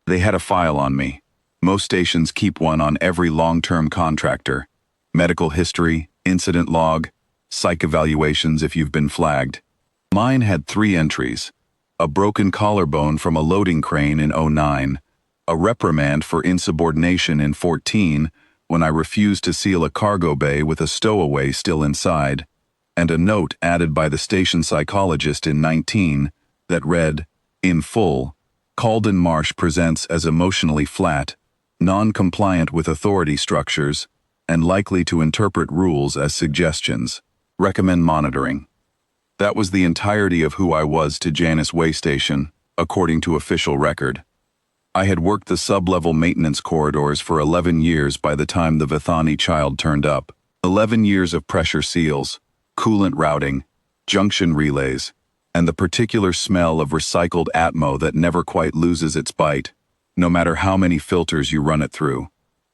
They had a file on me. Most stations keep one on every long-term contractor. Medical history, incident log, psych evaluations if you've been flagged. Mine had 3 entries. A broken collarbone from a loading crane in '09, a reprimand for insubordination in '14 when I refused to seal a cargo bay with a stowaway still inside, and a note added by the station psychologist in '19 that read, in full, Calden Marsh presents as emotionally flat, non-compliant with authority structures, and likely to interpret rules as suggestions. Recommend monitoring. That was the entirety of who I was to Janice Way Station, according to official record. I had worked the sub-level maintenance corridors for 11 years by the time the Vithani child turned up. 11 years of pressure seals, coolant routing, junction relays, and the particular smell of recycled Atmo that never quite loses its bite, no matter how many filters you run it through.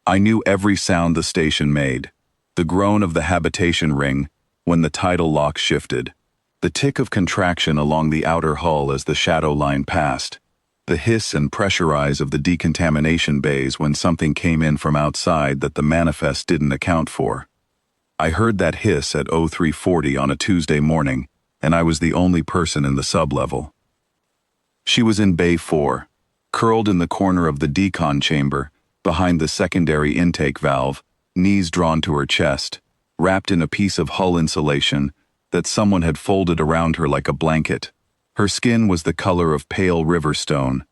I knew every sound the station made, the groan of the habitation ring when the tidal lock shifted, the tick of contraction along the outer hull as the shadow line passed, the hiss and pressurize of the decontamination bays when something came in from outside that the manifest didn't account for. I heard that hiss at 0340 on a Tuesday morning, and I was the only person in the sub-level. She was in Bay 4, curled in the corner of the decon chamber, behind the secondary intake valve, knees drawn to her chest, wrapped in a piece of hull insulation that someone had folded around her like a blanket. Her skin was the color of pale river stone.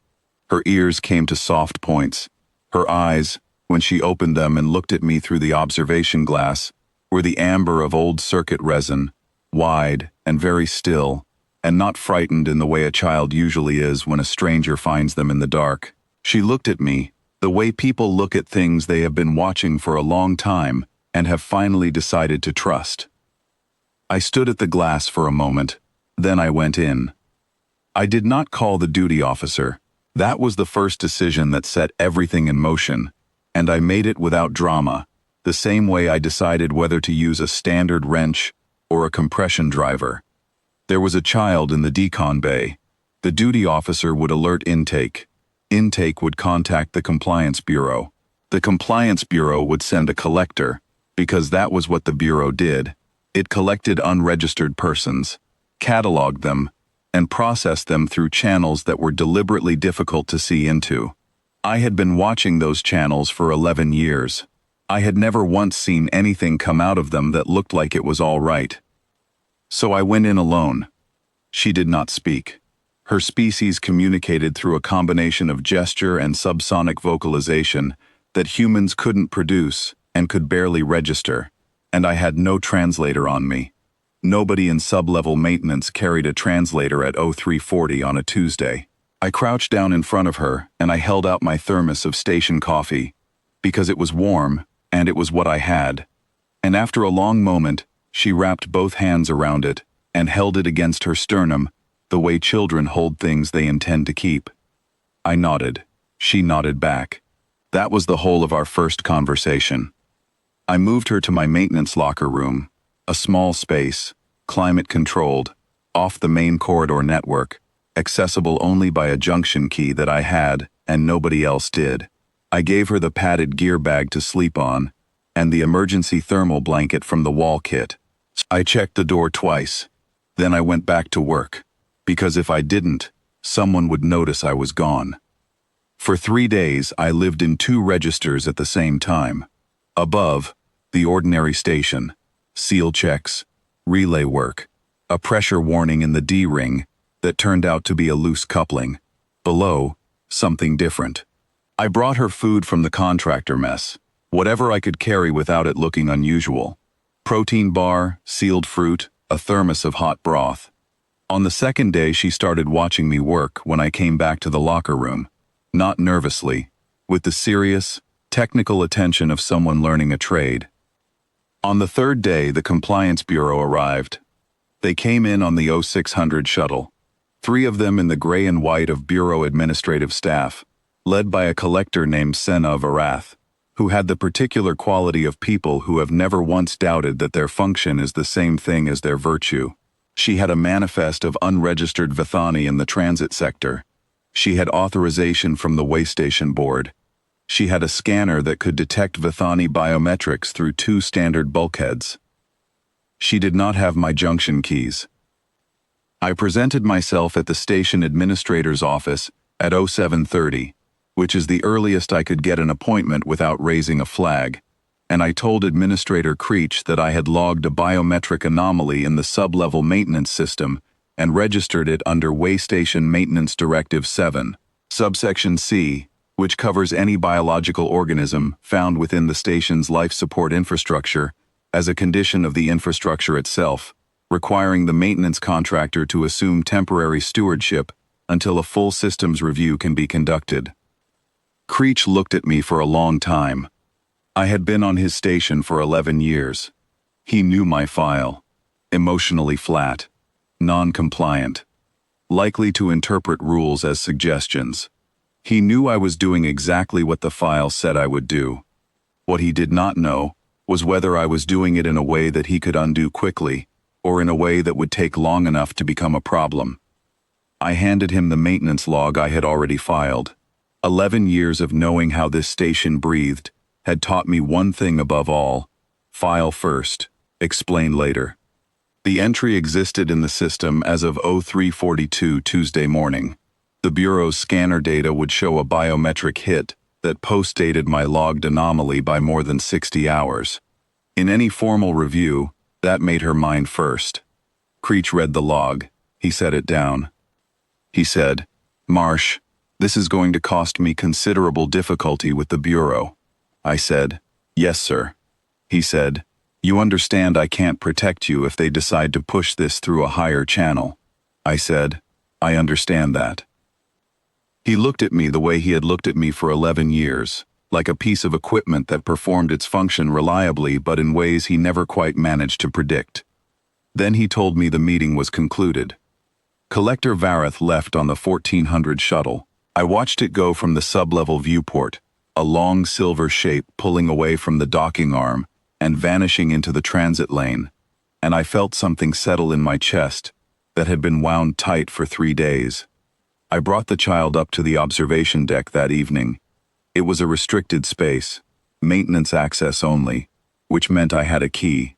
Her ears came to soft points. Her eyes, when she opened them and looked at me through the observation glass, were the amber of old circuit resin, wide and very still, and not frightened in the way a child usually is when a stranger finds them in the dark. She looked at me, the way people look at things they have been watching for a long time and have finally decided to trust. I stood at the glass for a moment, then I went in. I did not call the duty officer. That was the first decision that set everything in motion, and I made it without drama, the same way I decided whether to use a standard wrench or a compression driver. There was a child in the decon bay. The duty officer would alert intake. Intake would contact the Compliance Bureau. The Compliance Bureau would send a collector, because that was what the Bureau did. It collected unregistered persons, cataloged them, and processed them through channels that were deliberately difficult to see into. I had been watching those channels for 11 years. I had never once seen anything come out of them that looked like it was all right. So I went in alone. She did not speak. Her species communicated through a combination of gesture and subsonic vocalization that humans couldn't produce and could barely register, and I had no translator on me. Nobody in sub-level maintenance carried a translator at 0340 on a Tuesday. I crouched down in front of her and I held out my thermos of station coffee, because it was warm and it was what I had. And after a long moment, she wrapped both hands around it and held it against her sternum, the way children hold things they intend to keep. I nodded. She nodded back. That was the whole of our first conversation. I moved her to my maintenance locker room, a small space, climate-controlled, off the main corridor network, accessible only by a junction key that I had and nobody else did. I gave her the padded gear bag to sleep on and the emergency thermal blanket from the wall kit. I checked the door twice. Then I went back to work, because if I didn't, someone would notice I was gone. For 3 days, I lived in 2 registers at the same time. Above, the ordinary station, seal checks, relay work, a pressure warning in the D-ring that turned out to be a loose coupling. Below, something different. I brought her food from the contractor mess, whatever I could carry without it looking unusual. Protein bar, sealed fruit, a thermos of hot broth. On the second day, she started watching me work when I came back to the locker room, not nervously, with the serious, technical attention of someone learning a trade. On the third day, the Compliance Bureau arrived. They came in on the 0600 shuttle, 3 of them in the gray and white of Bureau administrative staff, led by a collector named Senna Varath, who had the particular quality of people who have never once doubted that their function is the same thing as their virtue. She had a manifest of unregistered Vithani in the transit sector, She had authorization from the Waystation Board. She had a scanner that could detect Vithani biometrics through 2 standard bulkheads. She did not have my junction keys. I presented myself at the station administrator's office at 0730, which is the earliest I could get an appointment without raising a flag, and I told Administrator Creech that I had logged a biometric anomaly in the sub-level maintenance system and registered it under Waystation Maintenance Directive 7, subsection C, which covers any biological organism found within the station's life support infrastructure as a condition of the infrastructure itself, requiring the maintenance contractor to assume temporary stewardship until a full systems review can be conducted. Creech looked at me for a long time. I had been on his station for 11 years. He knew my file. Emotionally flat. Non-compliant. Likely to interpret rules as suggestions. He knew I was doing exactly what the file said I would do. What he did not know was whether I was doing it in a way that he could undo quickly, or in a way that would take long enough to become a problem. I handed him the maintenance log I had already filed. 11 years of knowing how this station breathed had taught me one thing above all: file first, explain later. The entry existed in the system as of 0342 Tuesday morning. The Bureau's scanner data would show a biometric hit that post-dated my logged anomaly by more than 60 hours. In any formal review, that made her mind first. Creech read the log. He set it down. He said, "Marsh, this is going to cost me considerable difficulty with the Bureau." I said, "Yes, sir." He said, "You understand I can't protect you if they decide to push this through a higher channel." I said, "I understand that." He looked at me the way he had looked at me for 11 years, like a piece of equipment that performed its function reliably but in ways he never quite managed to predict. Then he told me the meeting was concluded. Collector Vareth left on the 1400 shuttle. I watched it go from the sub-level viewport, a long silver shape pulling away from the docking arm and vanishing into the transit lane, and I felt something settle in my chest that had been wound tight for 3 days. I brought the child up to the observation deck that evening. It was a restricted space, maintenance access only, which meant I had a key.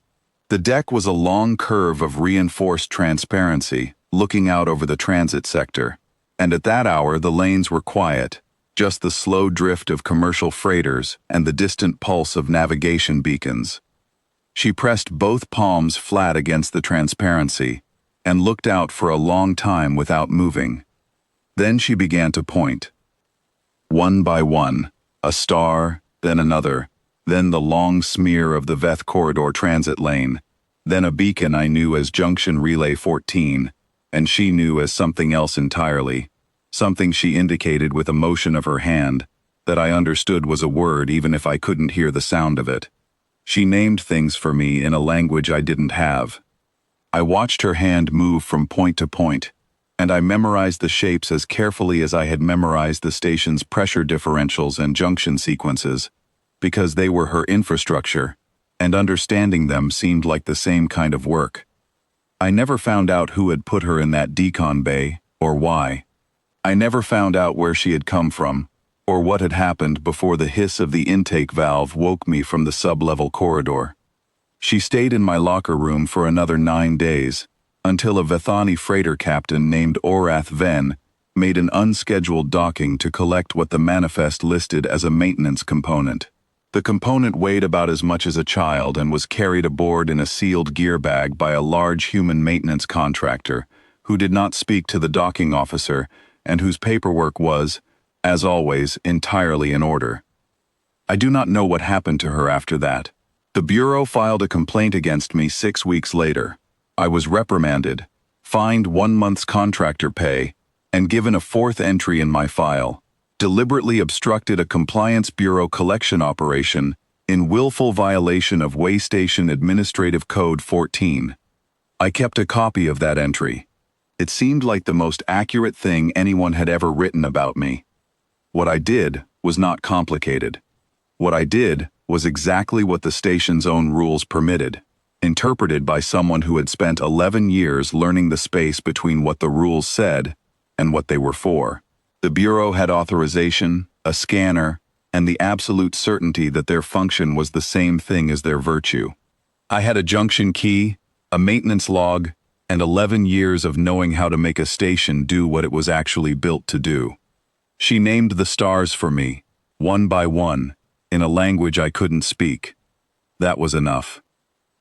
The deck was a long curve of reinforced transparency, looking out over the transit sector, and at that hour the lanes were quiet, just the slow drift of commercial freighters and the distant pulse of navigation beacons. She pressed both palms flat against the transparency and looked out for a long time without moving. Then she began to point. One by one, a star, then another, then the long smear of the Veth Corridor transit lane, then a beacon I knew as Junction Relay 14, and she knew as something else entirely, something she indicated with a motion of her hand that I understood was a word even if I couldn't hear the sound of it. She named things for me in a language I didn't have. I watched her hand move from point to point, and I memorized the shapes as carefully as I had memorized the station's pressure differentials and junction sequences, because they were her infrastructure, and understanding them seemed like the same kind of work. I never found out who had put her in that decon bay, or why. I never found out where she had come from, or what had happened before the hiss of the intake valve woke me from the sub-level corridor. She stayed in my locker room for another 9 days, until a Vithani freighter captain named Orath Ven made an unscheduled docking to collect what the manifest listed as a maintenance component. The component weighed about as much as a child and was carried aboard in a sealed gear bag by a large human maintenance contractor who did not speak to the docking officer and whose paperwork was, as always, entirely in order. I do not know what happened to her after that. The Bureau filed a complaint against me 6 weeks later. I was reprimanded, fined 1 month's contractor pay, and given a 4th entry in my file. Deliberately obstructed a Compliance Bureau collection operation in willful violation of Waystation Administrative Code 14. I kept a copy of that entry. It seemed like the most accurate thing anyone had ever written about me. What I did was not complicated. What I did was exactly what the station's own rules permitted, interpreted by someone who had spent 11 years learning the space between what the rules said and what they were for. The Bureau had authorization, a scanner, and the absolute certainty that their function was the same thing as their virtue. I had a junction key, a maintenance log, and 11 years of knowing how to make a station do what it was actually built to do. She named the stars for me, one by one, in a language I couldn't speak. That was enough.